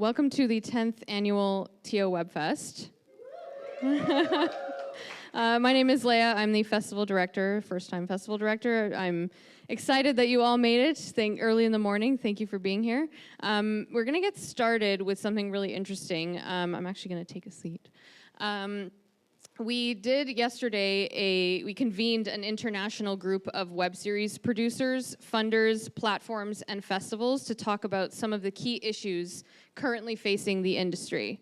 Welcome to the 10th annual TO Webfest. My name is Leah. I'm the festival director, first-time festival director. I'm excited that you all made it early in the morning. Thank you for being here. We're going to get started with something really interesting. I'm actually going to take a seat. We did yesterday, we convened an international group of web series producers, funders, platforms, and festivals to talk about some of the key issues currently facing the industry.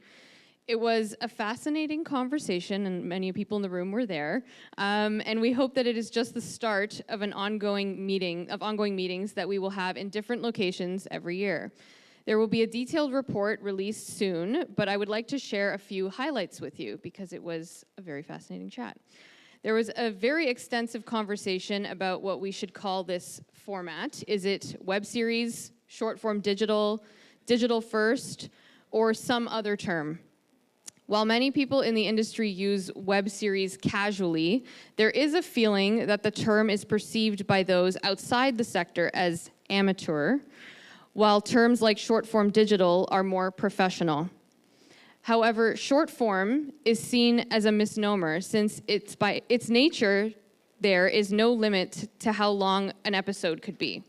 It was a fascinating conversation, and many people in the room were there. And we hope that it is just the start of an ongoing meetings that we will have in different locations every year. There will be a detailed report released soon, but I would like to share a few highlights with you because it was a very fascinating chat. There was a very extensive conversation about what we should call this format. Is it web series, short form digital, digital first, or some other term? While many people in the industry use web series casually, there is a feeling that the term is perceived by those outside the sector as amateur, while terms like short-form digital are more professional. However, short-form is seen as a misnomer since it's by its nature there is no limit to how long an episode could be.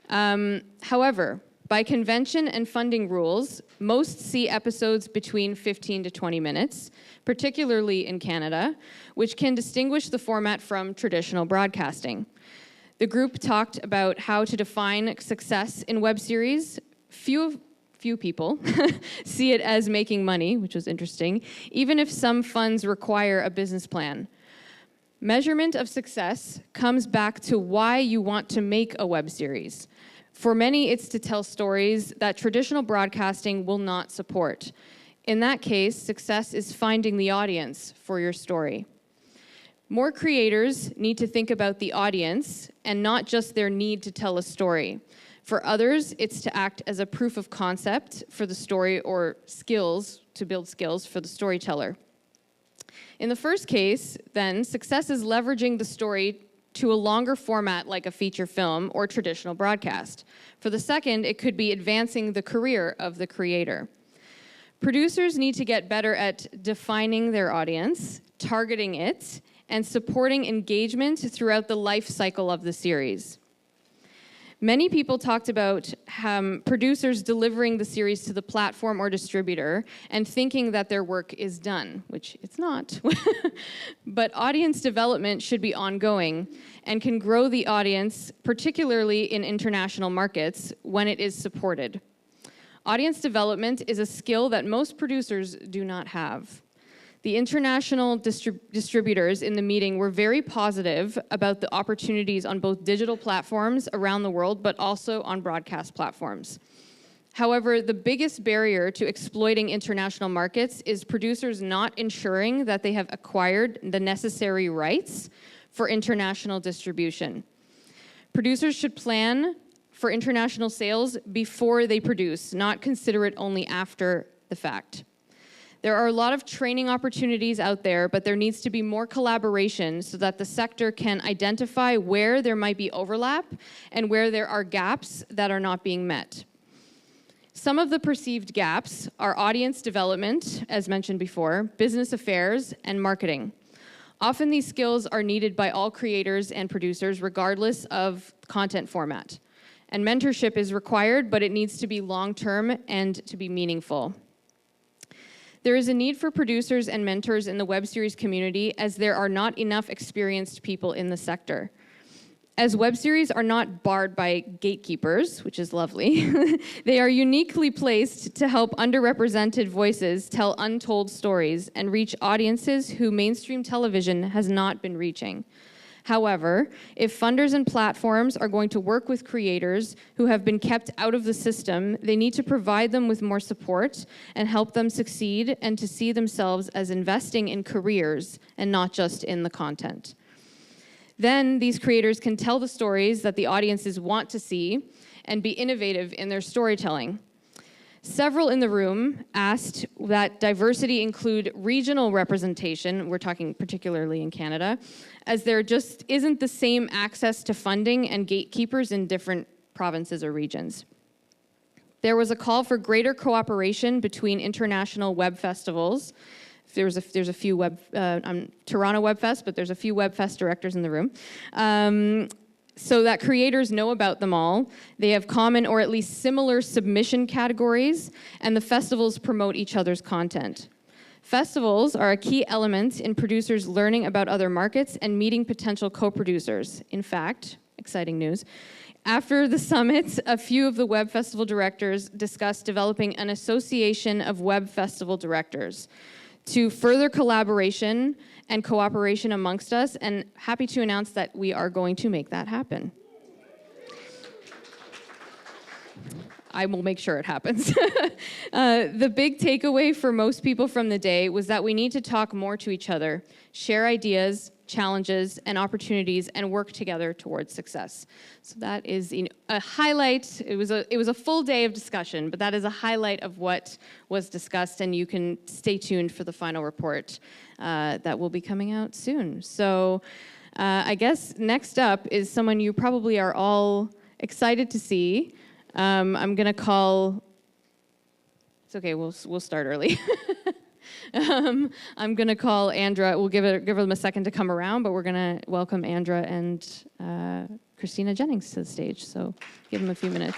However, by convention and funding rules, most see episodes between 15 to 20 minutes, particularly in Canada, which can distinguish the format from traditional broadcasting. The group talked about how to define success in web series. Few people see it as making money, which was interesting, even if some funds require a business plan. Measurement of success comes back to why you want to make a web series. For many, it's to tell stories that traditional broadcasting will not support. In that case, success is finding the audience for your story. More creators need to think about the audience and not just their need to tell a story. For others, it's to act as a proof of concept for the story or skills, to build skills for the storyteller. In the first case, then, success is leveraging the story to a longer format like a feature film or traditional broadcast. For the second, it could be advancing the career of the creator. Producers need to get better at defining their audience, targeting it, and supporting engagement throughout the life cycle of the series. Many people talked about producers delivering the series to the platform or distributor and thinking that their work is done, which it's not. But audience development should be ongoing and can grow the audience, particularly in international markets, when it is supported. Audience development is a skill that most producers do not have. The international distributors in the meeting were very positive about the opportunities on both digital platforms around the world, but also on broadcast platforms. However, the biggest barrier to exploiting international markets is producers not ensuring that they have acquired the necessary rights for international distribution. Producers should plan for international sales before they produce, not consider it only after the fact. There are a lot of training opportunities out there, but there needs to be more collaboration so that the sector can identify where there might be overlap and where there are gaps that are not being met. Some of the perceived gaps are audience development, as mentioned before, business affairs, and marketing. Often these skills are needed by all creators and producers, regardless of content format. And mentorship is required, but it needs to be long-term and to be meaningful. There is a need for producers and mentors in the web series community as there are not enough experienced people in the sector. As web series are not barred by gatekeepers, which is lovely, they are uniquely placed to help underrepresented voices tell untold stories and reach audiences who mainstream television has not been reaching. However, if funders and platforms are going to work with creators who have been kept out of the system, they need to provide them with more support and help them succeed and to see themselves as investing in careers and not just in the content. Then these creators can tell the stories that the audiences want to see and be innovative in their storytelling. Several in the room asked that diversity include regional representation, we're talking particularly in Canada, as there just isn't the same access to funding and gatekeepers in different provinces or regions. There was a call for greater cooperation between international web festivals. There's a few Toronto Webfest, but there's a few Webfest directors in the room. So that creators know about them all. They have common or at least similar submission categories, and the festivals promote each other's content. Festivals are a key element in producers learning about other markets and meeting potential co-producers. In fact, exciting news, after the summit, a few of the Web Festival directors discussed developing an association of Web Festival directors to further collaboration and cooperation amongst us, and happy to announce that we are going to make that happen. I will make sure it happens. The big takeaway for most people from the day was that we need to talk more to each other, share ideas, challenges, and opportunities, and work together towards success. So that is a highlight. It was a full day of discussion, but that is a highlight of what was discussed, and you can stay tuned for the final report that will be coming out soon. So I guess next up is someone you probably are all excited to see. I'm gonna call. It's okay. We'll start early. I'm gonna call Andra. We'll give them a second to come around, but we're gonna welcome Andra and Christina Jennings to the stage. So give them a few minutes.